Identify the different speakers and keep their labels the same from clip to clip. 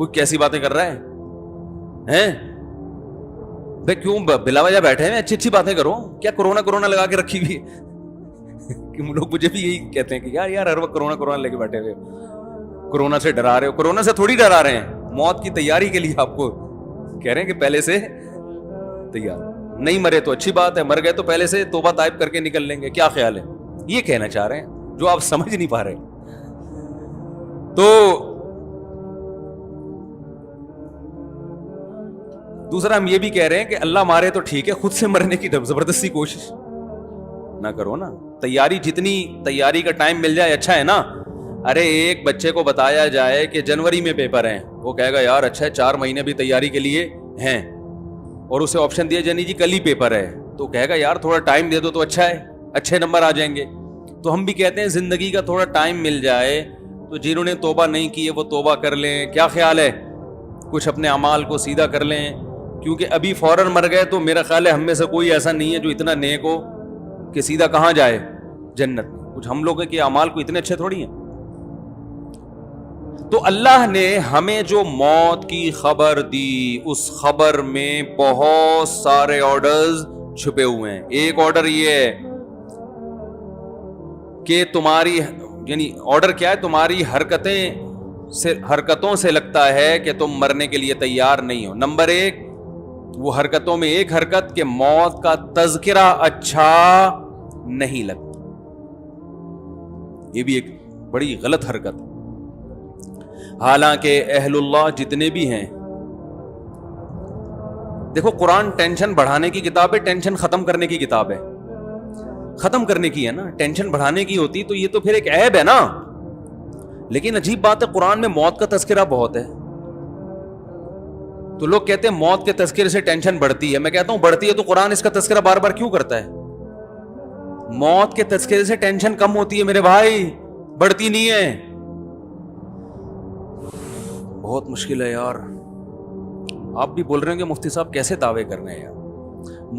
Speaker 1: کوئی کیسی باتیں کر رہا ہے بھائی؟ کیوں بلا وجہ بیٹھے ہیں؟ اچھی اچھی باتیں کرو. کیا کرونا لگا کے رکھی ہوئی ہے کہ لوگ مجھے بھی یہی کہتے ہیں کہ یار ہر وقت کرونا لے کے بیٹھے ہوئے, کرونا سے ڈرا رہے ہو. کرونا سے تھوڑی ڈرا رہے ہیں, موت کی تیاری کے لیے آپ کو کہہ رہے ہیں کہ پہلے سے تیار. نہیں مرے تو اچھی بات ہے, مر گئے تو پہلے سے توبہ طائب کر کے نکل لیں گے. کیا خیال ہے؟ یہ کہنا چاہ رہے ہیں جو آپ سمجھ نہیں پا رہے. تو دوسرا ہم یہ بھی کہہ رہے ہیں کہ اللہ مارے تو ٹھیک ہے, خود سے مرنے کی زبردستی کوشش نہ کرو نا. تیاری, جتنی تیاری کا ٹائم مل جائے اچھا ہے نا. ارے ایک بچے کو بتایا جائے کہ جنوری میں پیپر ہیں, وہ کہے گا یار اچھا ہے 4 مہینے بھی تیاری کے لیے ہیں, اور اسے آپشن دیا جانی جی کل ہی پیپر ہے, تو کہے گا یار تھوڑا ٹائم دے دو تو اچھا ہے, اچھے نمبر آ جائیں گے. تو ہم بھی کہتے ہیں زندگی کا تھوڑا ٹائم مل جائے تو جنہوں نے توبہ نہیں کی ہے وہ توبہ کر لیں. کیا خیال ہے؟ کچھ اپنے اعمال کو سیدھا کر لیں, کیونکہ ابھی فوراً مر گئے تو میرا خیال ہے ہم میں سے کوئی ایسا نہیں ہے جو اتنا نیک ہو کہ سیدھا کہاں جائے, جنت. کچھ ہم لوگوں کے اعمال کو اتنے اچھے تھوڑی ہیں. تو اللہ نے ہمیں جو موت کی خبر دی, اس خبر میں بہت سارے آرڈرز چھپے ہوئے ہیں. ایک آرڈر یہ ہے کہ تمہاری, یعنی آرڈر کیا ہے, تمہاری حرکتوں سے لگتا ہے کہ تم مرنے کے لیے تیار نہیں ہو. نمبر 1, وہ حرکتوں میں ایک حرکت کہ موت کا تذکرہ اچھا نہیں لگتا. یہ بھی ایک بڑی غلط حرکت. حالانکہ اہل اللہ جتنے بھی ہیں, دیکھو قرآن ٹینشن بڑھانے کی کتاب ہے, ٹینشن ختم کرنے کی کتاب ہے. ختم کرنے کی ہے نا, ٹینشن بڑھانے کی ہوتی تو یہ تو پھر ایک عیب ہے نا. لیکن عجیب بات ہے, قرآن میں موت کا تذکرہ بہت ہے. تو لوگ کہتے ہیں موت کے تذکرے سے ٹینشن بڑھتی ہے. میں کہتا ہوں بڑھتی ہے تو قرآن اس کا تذکرہ بار بار کیوں کرتا ہے؟ موت کے تذکرے سے ٹینشن کم ہوتی ہے میرے بھائی, بڑھتی نہیں ہے. بہت مشکل ہے یار. آپ بھی بول رہے ہیں کہ مفتی صاحب کیسے دعوے کر رہے ہیں یار.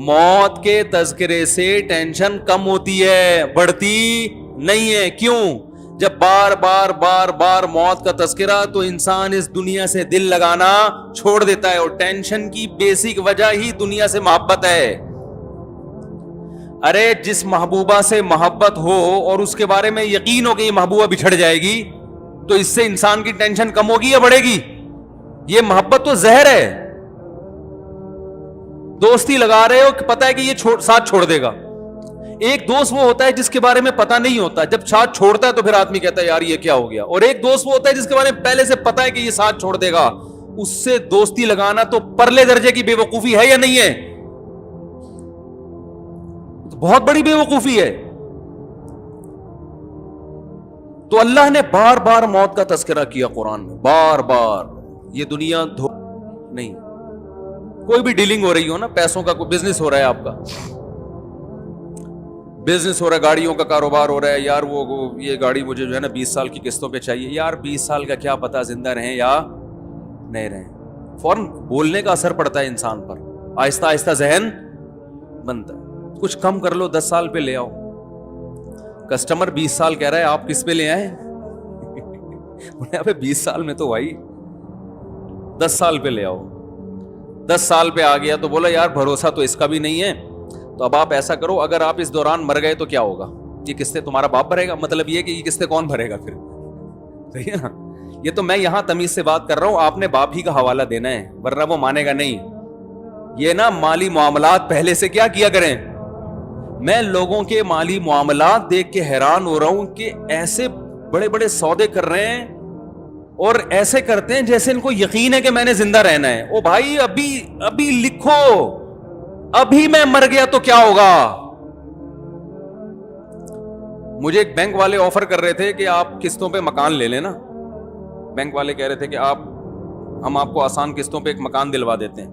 Speaker 1: موت کے تذکرے سے ٹینشن کم ہوتی ہے, بڑھتی نہیں ہے. کیوں؟ جب بار بار موت کا تذکرہ, تو انسان اس دنیا سے دل لگانا چھوڑ دیتا ہے. اور ٹینشن کی بیسک وجہ ہی دنیا سے محبت ہے. ارے جس محبوبہ سے محبت ہو اور اس کے بارے میں یقین ہو کہ یہ محبوبہ بچھڑ جائے گی, تو اس سے انسان کی ٹینشن کم ہوگی یا بڑھے گی؟ یہ محبت تو زہر ہے. دوستی لگا رہے ہو کہ پتا ہے کہ یہ ساتھ چھوڑ دے گا. ایک دوست وہ ہوتا ہے جس کے بارے میں پتا نہیں ہوتا, جب ساتھ چھوڑتا ہے تو پھر آدمی کہتا ہے یار یہ کیا ہو گیا. اور ایک دوست وہ ہوتا ہے جس کے بارے میں پہلے سے پتا ہے کہ یہ ساتھ چھوڑ دے گا. اس سے دوستی لگانا تو پرلے درجے کی بے وقوفی ہے یا نہیں ہے؟ بہت بڑی بے وقوفی ہے. تو اللہ نے بار بار موت کا تذکرہ کیا قرآن میں, بار بار. یہ دنیا نہیں, کوئی بھی ڈیلنگ ہو رہی ہو نا, پیسوں کا کوئی بزنس ہو رہا ہے, آپ کا بزنس ہو رہا ہے, گاڑیوں کا کاروبار ہو رہا ہے, یار وہ یہ گاڑی مجھے جو ہے نا 20 سال کی قسطوں پہ چاہیے. یار 20 سال کا کیا پتا زندہ رہیں یا نہیں رہیں. فوراً بولنے کا اثر پڑتا ہے انسان پر, آہستہ آہستہ ذہن بنتا ہے. کچھ کم کر لو, 10 سال پہ لے آؤ. کسٹمر 20 سال کہہ رہا ہے, آپ کس پہ لے آئے؟ 20 سال میں تو بھائی 10 سال پہ لے آؤ. 10 سال پہ آ گیا تو بولا یار بھروسہ تو اس کا بھی نہیں ہے, تو اب آپ ایسا کرو, اگر آپ اس دوران مر گئے تو کیا ہوگا؟ یہ قسطیں تمہارا باپ بھرے گا. مطلب یہ کہ یہ قسطیں کون بھرے گا پھر؟ صحیح ہے نا. یہ تو میں یہاں تمیز سے بات کر رہا ہوں, آپ نے باپ ہی کا حوالہ دینا ہے, ورنہ وہ مانے گا نہیں. یہ نا مالی معاملات پہلے سے کیا کریں. میں لوگوں کے مالی معاملات دیکھ کے حیران ہو رہا ہوں کہ ایسے بڑے بڑے سودے کر رہے ہیں اور ایسے کرتے ہیں جیسے ان کو یقین ہے کہ میں نے زندہ رہنا ہے. او بھائی ابھی لکھو, ابھی میں مر گیا تو کیا ہوگا. مجھے ایک بینک والے آفر کر رہے تھے کہ آپ قسطوں پہ مکان لے لیں نا. بینک والے کہہ رہے تھے کہ ہم آپ کو آسان قسطوں پہ ایک مکان دلوا دیتے ہیں.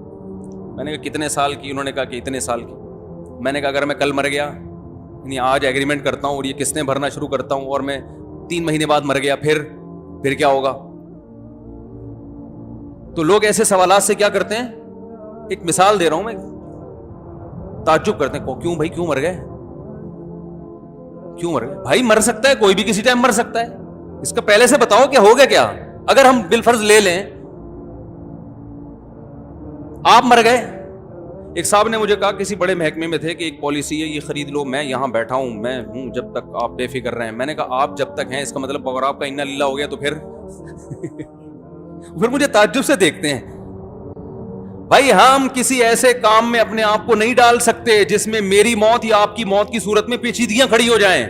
Speaker 1: میں نے کہا کتنے سال کی؟ انہوں نے کہا کہ اتنے سال کی. میں نے کہا اگر میں کل مر گیا, یعنی آج ایگریمنٹ کرتا ہوں اور یہ قسطیں بھرنا شروع کرتا ہوں, اور میں 3 مہینے بعد مر گیا, پھر کیا ہوگا؟ تو لوگ ایسے سوالات سے کیا کرتے ہیں, ایک مثال دے رہا ہوں میں, تعجب کرتے ہیں کیوں بھائی, کیوں مر گئے بھائی. مر سکتا ہے کوئی بھی, کسی ٹائم مر سکتا ہے. اس کا پہلے سے بتاؤ کہ ہو گیا کیا. اگر ہم بالفرض لے لیں آپ مر گئے. ایک صاحب نے مجھے کہا, کسی بڑے محکمے میں تھے, کہ ایک پالیسی ہے یہ خرید لو, میں یہاں بیٹھا ہوں, میں ہوں جب تک آپ بے فکر رہیں. میں نے کہا آپ جب تک ہیں, اس کا مطلب اگر آپ کا انا للہ ہو گیا تو پھر مجھے تعجب سے دیکھتے ہیں. بھائی ہم کسی ایسے کام میں اپنے آپ کو نہیں ڈال سکتے جس میں میری موت یا آپ کی موت کی صورت میں پیچیدگیاں کھڑی ہو جائیں.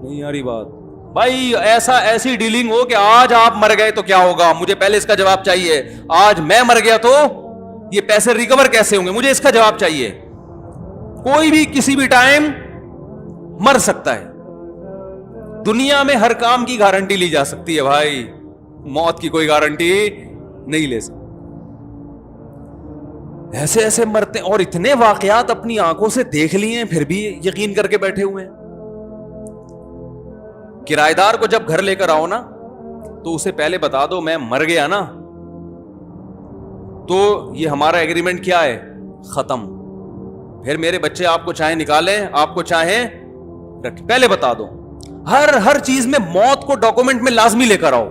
Speaker 1: نہیں آ رہی بات بھائی. ایسی ڈیلنگ ہو کہ آج آپ مر گئے تو کیا ہوگا, مجھے پہلے اس کا جواب چاہیے. آج میں مر گیا تو یہ پیسے ریکور کیسے ہوں گے, مجھے اس کا جواب چاہیے. کوئی بھی کسی بھی ٹائم مر سکتا ہے. دنیا میں ہر کام کی گارنٹی لی جا سکتی ہے بھائی, موت کی کوئی گارنٹی نہیں لے سکتی. ایسے ایسے مرتے ہیں, اور اتنے واقعات اپنی آنکھوں سے دیکھ لیے ہیں پھر بھی یقین کر کے بیٹھے ہوئے ہیں. کرایہ دار کو جب گھر لے کر آؤ نا تو اسے پہلے بتا دو میں مر گیا نا تو یہ ہمارا ایگریمنٹ کیا ہے, ختم. پھر میرے بچے آپ کو چاہیں نکالیں, آپ کو چاہیں رکھیں, پہلے بتا دو. ہر چیز میں موت کو ڈاکومنٹ میں لازمی لے کر آؤ.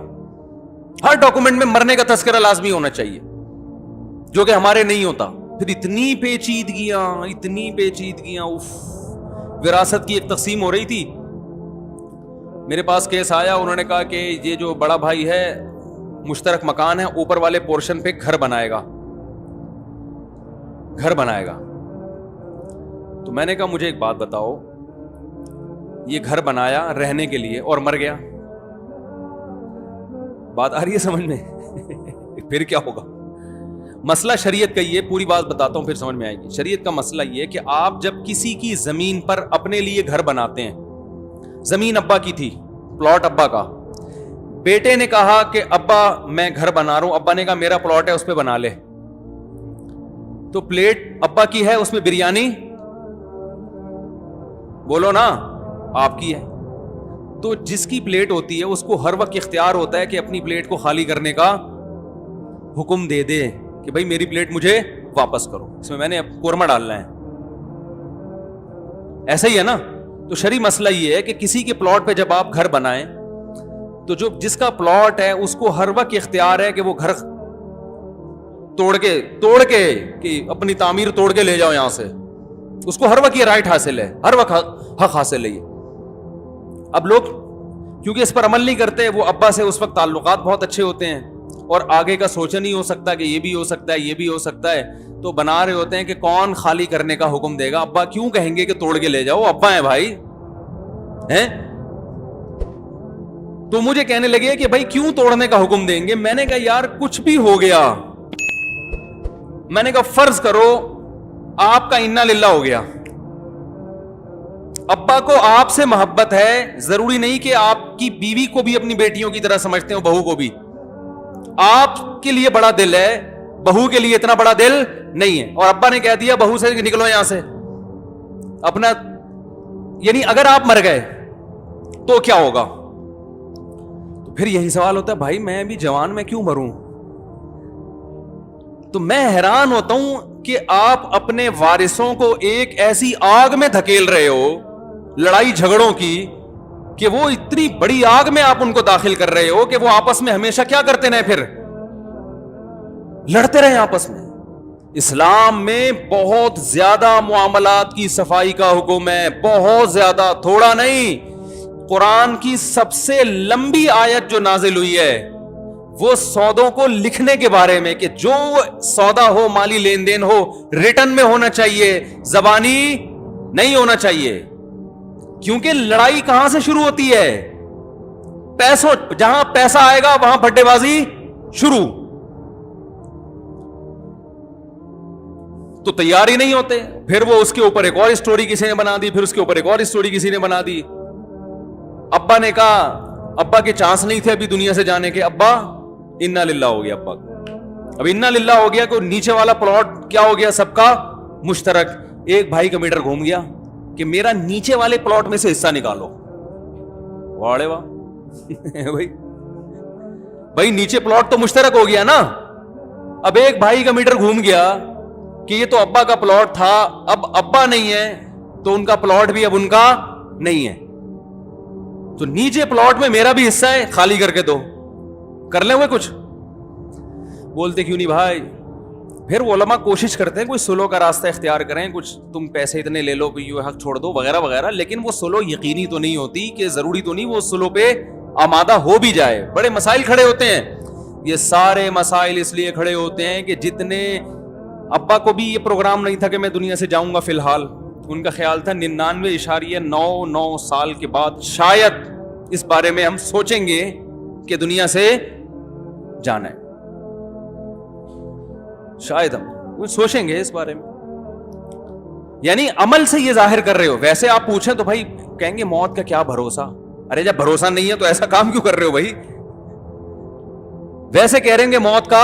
Speaker 1: ہر ڈاکومنٹ میں مرنے کا تذکرہ لازمی ہونا چاہیے, جو کہ ہمارے نہیں ہوتا. پھر اتنی پیچیدگیاں. وراثت کی ایک تقسیم ہو رہی تھی, میرے پاس کیس آیا, انہوں نے کہا کہ یہ جو بڑا بھائی ہے مشترک مکان ہے, اوپر والے پورشن پہ گھر بنائے گا. تو میں نے کہا مجھے ایک بات بتاؤ, یہ گھر بنایا رہنے کے لیے اور مر گیا, بات آ رہی ہے سمجھ میں؟ پھر کیا ہوگا؟ مسئلہ شریعت کا یہ, پوری بات بتاتا ہوں پھر سمجھ میں آئے گی. شریعت کا مسئلہ یہ کہ آپ جب کسی کی زمین پر اپنے لیے گھر بناتے ہیں, زمین ابا کی تھی, پلاٹ ابا کا, بیٹے نے کہا کہ ابا میں گھر بنا رہا ہوں, ابا نے کہا میرا پلاٹ ہے اس پہ بنا لے, تو پلیٹ ابا کی ہے, اس میں بریانی بولو نا آپ کی ہے. تو جس کی پلیٹ ہوتی ہے اس کو ہر وقت اختیار ہوتا ہے کہ اپنی پلیٹ کو خالی کرنے کا حکم دے دے کہ بھائی میری پلیٹ مجھے واپس کرو, اس میں نے قورمہ ڈالنا ہے. ایسا ہی ہے نا. تو شرعی مسئلہ یہ ہے کہ کسی کے پلاٹ پہ جب آپ گھر بنائیں تو جو جس کا پلاٹ ہے اس کو ہر وقت اختیار ہے کہ وہ گھر توڑ کے کہ اپنی تعمیر توڑ کے لے جاؤ یہاں سے, اس کو ہر وقت یہ رائٹ حاصل ہے, ہر وقت حق حاصل ہے. اب لوگ کیونکہ اس پر عمل نہیں کرتے, وہ ابا سے اس وقت تعلقات بہت اچھے ہوتے ہیں اور آگے کا سوچا نہیں ہو سکتا کہ یہ بھی ہو سکتا ہے, یہ بھی ہو سکتا ہے, تو بنا رہے ہوتے ہیں کہ کون خالی کرنے کا حکم دے گا. ابا کیوں کہیں گے کہ توڑ کے لے جاؤ, ابا ہیں بھائی ہیں. تو مجھے کہنے لگے کہ بھائی کیوں توڑنے کا حکم دیں گے. میں نے کہا یار کچھ بھی ہو گیا, میں نے کہا فرض کرو آپ کا انا للہ ہو گیا, ابا کو آپ سے محبت ہے, ضروری نہیں کہ آپ کی بیوی کو بھی اپنی بیٹیوں کی طرح سمجھتے ہو, بہو کو بھی. آپ کے لیے بڑا دل ہے, بہو کے لیے اتنا بڑا دل نہیں ہے, اور ابا نے کہہ دیا بہو سے نکلو یہاں سے اپنا. یعنی اگر آپ مر گئے تو کیا ہوگا؟ تو پھر یہی سوال ہوتا ہے بھائی میں بھی جوان, میں کیوں مروں؟ تو میں حیران ہوتا ہوں کہ آپ اپنے وارثوں کو ایک ایسی آگ میں دھکیل رہے ہو, لڑائی جھگڑوں کی, کہ وہ اتنی بڑی آگ میں آپ ان کو داخل کر رہے ہو کہ وہ آپس میں ہمیشہ کیا کرتے رہے, پھر لڑتے رہے آپس میں. اسلام میں بہت زیادہ معاملات کی صفائی کا حکم ہے, بہت زیادہ, تھوڑا نہیں. قرآن کی سب سے لمبی آیت جو نازل ہوئی ہے وہ سودوں کو لکھنے کے بارے میں, کہ جو سودا ہو, مالی لین دین ہو, ریٹن میں ہونا چاہیے, زبانی نہیں ہونا چاہیے. کیونکہ لڑائی کہاں سے شروع ہوتی ہے؟ پیسوں, جہاں پیسہ آئے گا وہاں بھٹے بازی شروع. تو تیار ہی نہیں ہوتے, پھر وہ اس کے اوپر ایک اور اسٹوری کسی نے بنا دی, پھر اس کے اوپر ایک اور اسٹوری کسی نے بنا دی. ابا نے کہا, ابا کے چانس نہیں تھے ابھی دنیا سے جانے کے, ابا انا للہ ہو گیا ابا کو. اب انا للہ ہو گیا کہ نیچے والا پلاٹ کیا ہو گیا, سب کا مشترک. ایک بھائی کا میٹر گھوم گیا کہ میرا نیچے والے پلاٹ میں سے حصہ نکالو. واڑے واہ بھائی نیچے پلاٹ تو مشترک ہو گیا نا. اب ایک بھائی کا میٹر گھوم گیا کہ یہ تو ابا کا پلاٹ تھا, اب ابا نہیں ہے تو ان کا پلاٹ بھی اب ان کا نہیں ہے, تو نیچے پلاٹ میں میرا بھی حصہ ہے, خالی کر کے دو, کر لیں ہوئے کچھ. بولتے کیوں نہیں بھائی, پھر علماء کوشش کرتے ہیں کوئی سلو کا راستہ اختیار کریں, کچھ تم پیسے اتنے لے لو کہ یہ حق چھوڑ دو وغیرہ وغیرہ, لیکن وہ سلو یقینی تو نہیں ہوتی, کہ ضروری تو نہیں وہ سلو پہ آمادہ ہو بھی جائے. بڑے مسائل کھڑے ہوتے ہیں, یہ سارے مسائل اس لیے کھڑے ہوتے ہیں کہ جتنے ابا کو بھی یہ پروگرام نہیں تھا کہ میں دنیا سے جاؤں گا فی الحال, ان کا خیال تھا 99.99 سال کے بعد شاید اس بارے میں ہم سوچیں گے کہ دنیا سے جانا ہے, شاید ہم سوچیں گے اس بارے میں. یعنی عمل سے یہ ظاہر کر رہے ہو. ویسے آپ پوچھیں تو بھائی کہیں گے موت کا کیا بھروسہ, ارے جب بھروسہ نہیں ہے تو ایسا کام کیوں کر رہے ہو بھائی. ویسے کہہ رہے ہیں کہ موت کا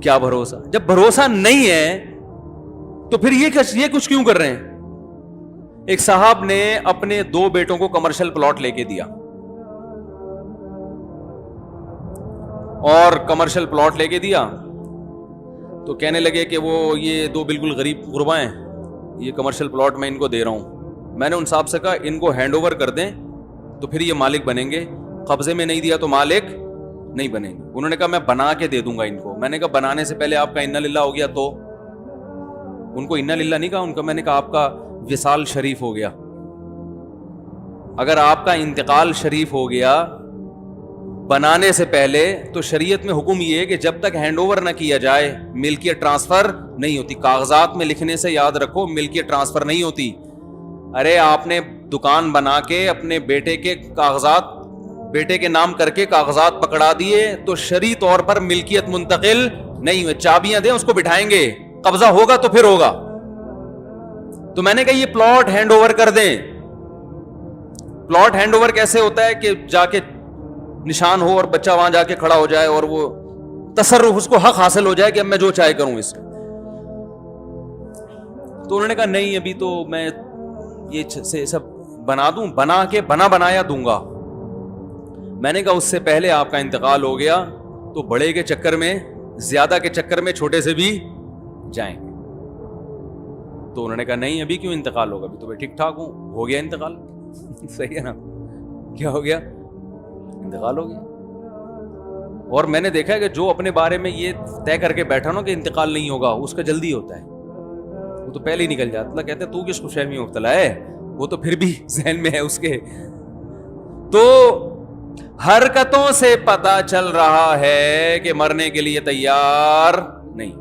Speaker 1: کیا بھروسہ, جب بھروسہ نہیں ہے تو پھر یہ کچھ کیوں کر رہے ہیں. ایک صاحب نے اپنے 2 بیٹوں کو کمرشل پلاٹ لے کے دیا, اور کمرشل پلاٹ لے کے دیا تو کہنے لگے کہ وہ یہ 2 بالکل غریب غربا ہیں, یہ کمرشل پلاٹ میں ان کو دے رہا ہوں. میں نے ان صاحب سے کہا ان کو ہینڈ اوور کر دیں تو پھر یہ مالک بنیں گے, قبضے میں نہیں دیا تو مالک نہیں بنیں گے. انہوں نے کہا میں بنا کے دے دوں گا ان کو. میں نے کہا بنانے سے پہلے آپ کا انا للہ ہو گیا تو, ان کو انا للہ نہیں کہا, ان کا میں نے کہا آپ کا وصال شریف ہو گیا. اگر آپ کا انتقال شریف ہو گیا بنانے سے پہلے تو شریعت میں حکم یہ ہے کہ جب تک ہینڈ اوور نہ کیا جائے ملکیت ٹرانسفر نہیں ہوتی. کاغذات میں لکھنے سے یاد رکھو ملکیت ٹرانسفر نہیں ہوتی. ارے آپ نے دکان بنا کے اپنے بیٹے کے کاغذات بیٹے کے نام کر کے کاغذات پکڑا دیے تو شرعی طور پر ملکیت منتقل نہیں ہوئے. چابیاں دیں اس کو بٹھائیں گے, قبضہ ہوگا تو پھر ہوگا. تو میں نے کہا یہ پلاٹ ہینڈ اوور کر دیں. پلاٹ ہینڈ اوور کیسے ہوتا ہے کہ جا کے نشان ہو اور بچہ وہاں جا کے کھڑا ہو جائے اور وہ تصرف اس کو حق حاصل ہو جائے کہ اب میں جو چاہے کروں اس کا. تو انہوں نے کہا نہیں ابھی تو میں یہ سب بنا دوں, بنا کے بنایا دوں گا. میں نے کہا اس سے پہلے آپ کا انتقال ہو گیا تو بڑے کے چکر میں زیادہ کے چکر میں چھوٹے سے بھی جائیں گے. تو انہوں نے کہا نہیں ابھی کیوں انتقال ہوگا, ابھی تو میں ٹھیک ٹھاک ہوں. ہو گیا انتقال. صحیح ہے نا, کیا ہو گیا, انتقال ہو گیا. اور میں نے دیکھا ہے کہ جو اپنے بارے میں یہ طے کر کے بیٹھا نا کہ انتقال نہیں ہوگا, اس کا جلدی ہوتا ہے, وہ تو پہلے ہی نکل جاتا. اللہ کہتے ہیں تو کس خوش فہمی میں مبتلا ہے, وہ تو پھر بھی ذہن میں ہے اس کے. تو حرکتوں سے پتہ چل رہا ہے کہ مرنے کے لیے تیار نہیں.